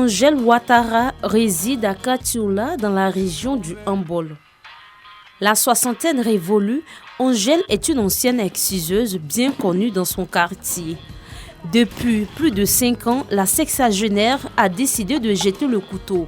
Angèle Ouattara réside à Katiula dans la région du Hambol. La soixantaine révolue, Angèle est une ancienne exciseuse bien connue dans son quartier. Depuis plus de 5 ans, la sexagénaire a décidé de jeter le couteau.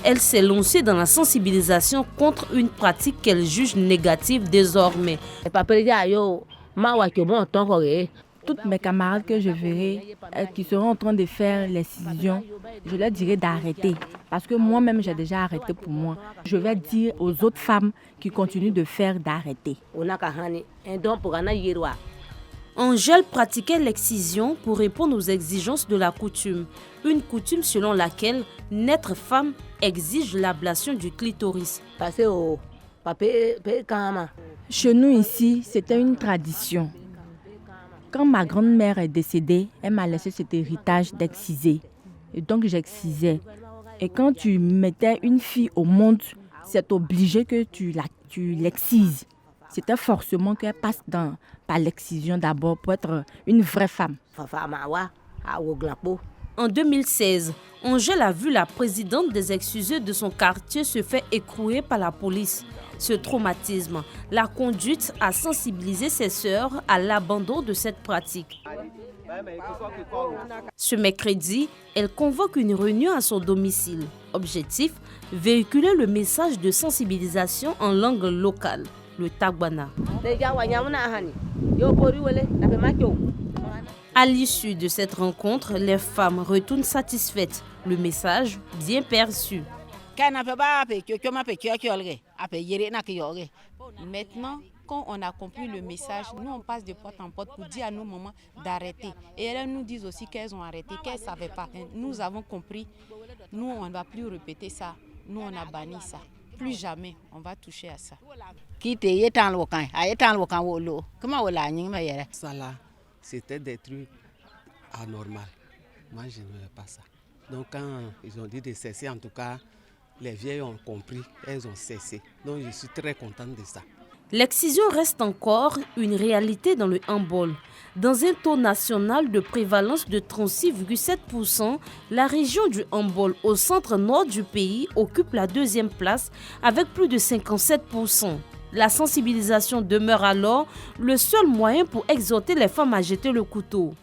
Elle s'est lancée dans la sensibilisation contre une pratique qu'elle juge négative désormais. Toutes mes camarades que je verrai qui seront en train de faire l'excision, je leur dirai d'arrêter. Parce que moi-même, j'ai déjà arrêté pour moi. Je vais dire aux autres femmes qui continuent de faire d'arrêter. Angèle pratiquait l'excision pour répondre aux exigences de la coutume. Une coutume selon laquelle naître femme exige l'ablation du clitoris. Chez nous ici, c'était une tradition. Quand ma grand-mère est décédée, elle m'a laissé cet héritage d'exciser. Et donc j'excisais. Et quand tu mettais une fille au monde, c'est obligé que tu l'excises. C'était forcément qu'elle passe par l'excision d'abord pour être une vraie femme. En 2016, Angèle a vu la présidente des exciseux de son quartier se faire écrouer par la police. Ce traumatisme l'a conduite à sensibiliser ses sœurs à l'abandon de cette pratique. Ce mercredi, elle convoque une réunion à son domicile. Objectif, véhiculer le message de sensibilisation en langue locale, le Tagwana. À l'issue de cette rencontre, les femmes retournent satisfaites. Le message bien perçu. Maintenant, quand on a compris le message, nous on passe de porte en porte pour dire à nos mamans d'arrêter. Et elles nous disent aussi qu'elles ont arrêté, qu'elles ne savaient pas. Nous avons compris, nous on ne va plus répéter ça. Nous on a banni ça. Plus jamais on va toucher à ça. Ça là, c'était des trucs anormaux. Moi je n'aimais pas ça. Donc quand ils ont dit de cesser, en tout cas, les vieilles ont compris, elles ont cessé. Donc je suis très contente de ça. L'excision reste encore une réalité dans le Hambol. Dans un taux national de prévalence de 36,7%, la région du Hambol au centre-nord du pays occupe la 2e place avec plus de 57%. La sensibilisation demeure alors le seul moyen pour exhorter les femmes à jeter le couteau.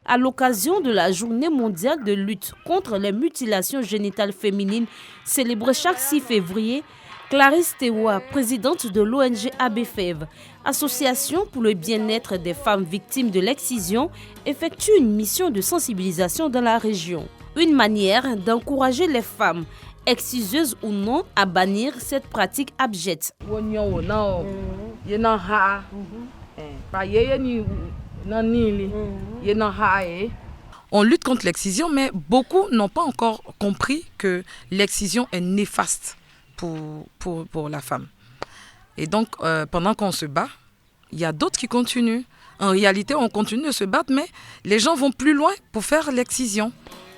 À l'occasion de la Journée mondiale de lutte contre les mutilations génitales féminines, célébrée chaque 6 février, Clarisse Tewa, présidente de l'ONG ABFEV, Association pour le bien-être des femmes victimes de l'excision, effectue une mission de sensibilisation dans la région. Une manière d'encourager les femmes, exciseuses ou non, à bannir cette pratique abjecte. On lutte contre l'excision, mais beaucoup n'ont pas encore compris que l'excision est néfaste pour la femme. Et donc, pendant qu'on se bat, il y a d'autres qui continuent. En réalité, on continue de se battre, mais les gens vont plus loin pour faire l'excision.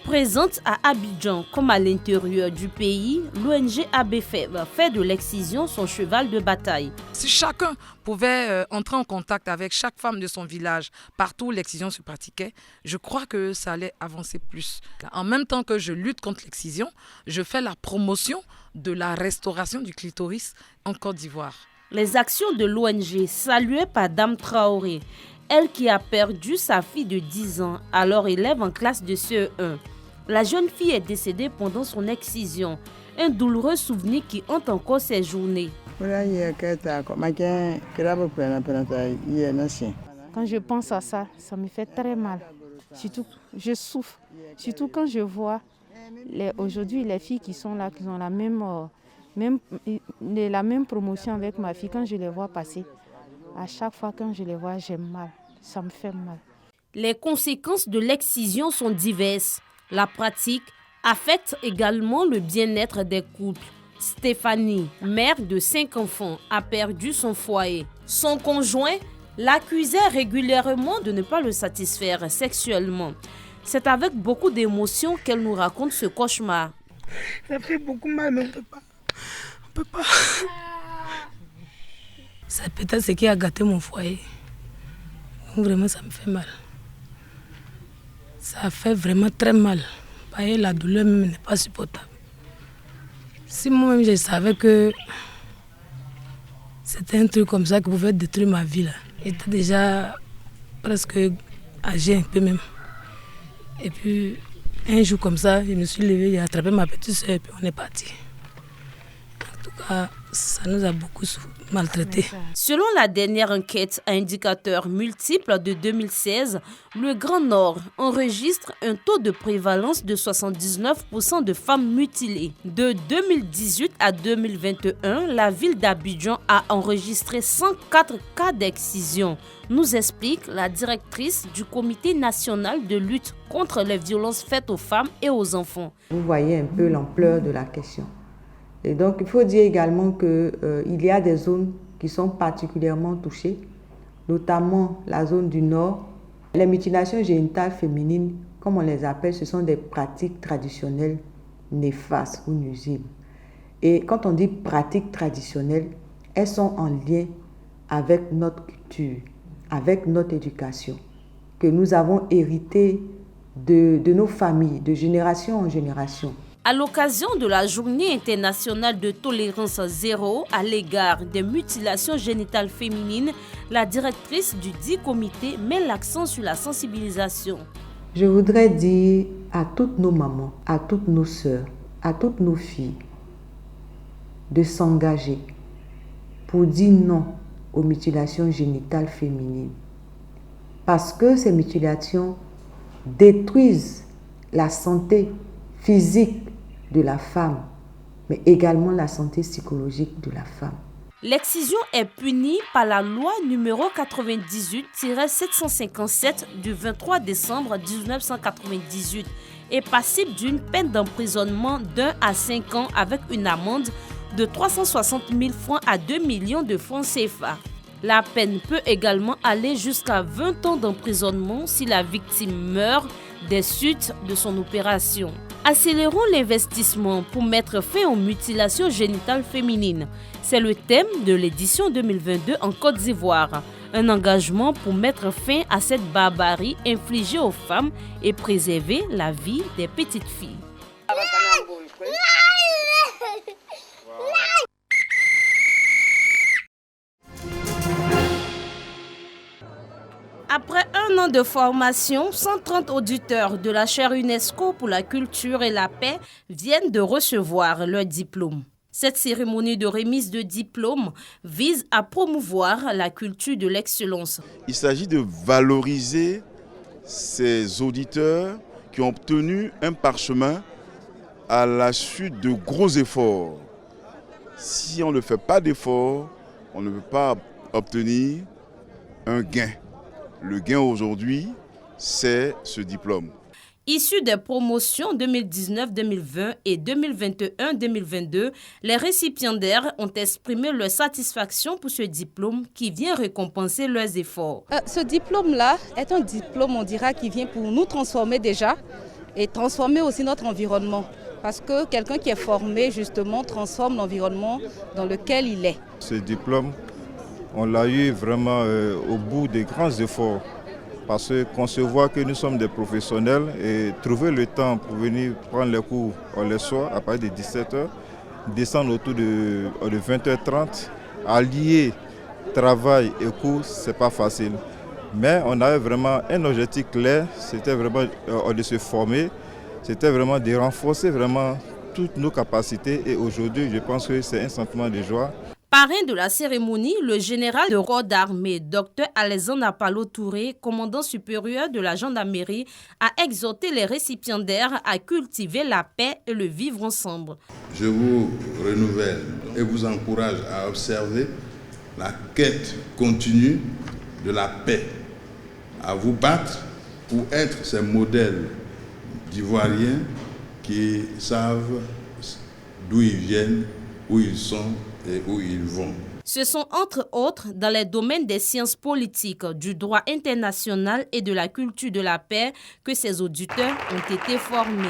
Présente à Abidjan comme à l'intérieur du pays, l'ONG ABFEV fait de l'excision son cheval de bataille. Si chacun pouvait entrer en contact avec chaque femme de son village, partout où l'excision se pratiquait, je crois que ça allait avancer plus. En même temps que je lutte contre l'excision, je fais la promotion de la restauration du clitoris en Côte d'Ivoire. Les actions de l'ONG saluées par Dame Traoré, elle qui a perdu sa fille de 10 ans, alors élève en classe de CE1. La jeune fille est décédée pendant son excision, un douloureux souvenir qui hante encore ses journées. Quand je pense à ça, ça me fait très mal. Surtout, je souffre. Surtout quand je vois aujourd'hui les filles qui sont là, qui ont la même promotion avec ma fille, quand je les vois passer, à chaque fois quand je les vois, j'ai mal. Ça me fait mal. Les conséquences de l'excision sont diverses. La pratique affecte également le bien-être des couples. Stéphanie, mère de 5 enfants, a perdu son foyer. Son conjoint l'accusait régulièrement de ne pas le satisfaire sexuellement. C'est avec beaucoup d'émotion qu'elle nous raconte ce cauchemar. Ça fait beaucoup mal, mais on peut pas. C'est peut-être ce qui a gâté mon foyer. Vraiment, ça me fait mal. Ça fait vraiment très mal. La douleur même n'est pas supportable. Si moi-même je savais que c'était un truc comme ça qui pouvait détruire ma vie, là, j'étais déjà presque âgée un peu même. Et puis un jour comme ça, je me suis levée, j'ai attrapé ma petite soeur et puis on est parti. En tout cas, ça nous a beaucoup maltraités. Selon la dernière enquête à indicateurs multiples de 2016, le Grand Nord enregistre un taux de prévalence de 79% de femmes mutilées. De 2018 à 2021, la ville d'Abidjan a enregistré 104 cas d'excision, nous explique la directrice du Comité national de lutte contre les violences faites aux femmes et aux enfants. Vous voyez un peu l'ampleur de la question. Et donc, il faut dire également qu'il y a des zones qui sont particulièrement touchées, notamment la zone du Nord. Les mutilations génitales féminines, comme on les appelle, ce sont des pratiques traditionnelles néfastes ou nuisibles. Et quand on dit pratiques traditionnelles, elles sont en lien avec notre culture, avec notre éducation, que nous avons hérité de nos familles, de génération en génération. À l'occasion de la Journée internationale de tolérance zéro à l'égard des mutilations génitales féminines, la directrice du dit comité met l'accent sur la sensibilisation. Je voudrais dire à toutes nos mamans, à toutes nos sœurs, à toutes nos filles de s'engager pour dire non aux mutilations génitales féminines. Parce que ces mutilations détruisent la santé physique de la femme, mais également la santé psychologique de la femme. L'excision est punie par la loi numéro 98-757 du 23 décembre 1998 et passible d'une peine d'emprisonnement d'1 à 5 ans avec une amende de 360 000 francs à 2 millions de francs CFA. La peine peut également aller jusqu'à 20 ans d'emprisonnement si la victime meurt des suites de son opération. Accélérons l'investissement pour mettre fin aux mutilations génitales féminines. C'est le thème de l'édition 2022 en Côte d'Ivoire. Un engagement pour mettre fin à cette barbarie infligée aux femmes et préserver la vie des petites filles. Après un an de formation, 130 auditeurs de la chaire UNESCO pour la culture et la paix viennent de recevoir leur diplôme. Cette cérémonie de remise de diplôme vise à promouvoir la culture de l'excellence. Il s'agit de valoriser ces auditeurs qui ont obtenu un parchemin à la suite de gros efforts. Si on ne fait pas d'efforts, on ne peut pas obtenir un gain. Le gain aujourd'hui, c'est ce diplôme. Issus des promotions 2019-2020 et 2021-2022, les récipiendaires ont exprimé leur satisfaction pour ce diplôme qui vient récompenser leurs efforts. Ce diplôme-là est un diplôme, on dira, qui vient pour nous transformer déjà et transformer aussi notre environnement. Parce que quelqu'un qui est formé, justement, transforme l'environnement dans lequel il est. Ce diplôme, on l'a eu vraiment au bout des grands efforts. Parce qu'on se voit que nous sommes des professionnels et trouver le temps pour venir prendre les cours le soir à partir de 17h, descendre autour de 20h30, allier travail et cours, ce n'est pas facile. Mais on avait vraiment un objectif clair, c'était vraiment de se former, c'était vraiment de renforcer vraiment toutes nos capacités et aujourd'hui je pense que c'est un sentiment de joie. Parrain de la cérémonie, le général de corps d'armée, Dr Alexandre Apalo Touré, commandant supérieur de la gendarmerie, a exhorté les récipiendaires à cultiver la paix et le vivre ensemble. Je vous renouvelle et vous encourage à observer la quête continue de la paix, à vous battre pour être ces modèles d'Ivoiriens qui savent d'où ils viennent, où ils sont et où ils vont. Ce sont entre autres dans les domaines des sciences politiques, du droit international et de la culture de la paix que ces auditeurs ont été formés.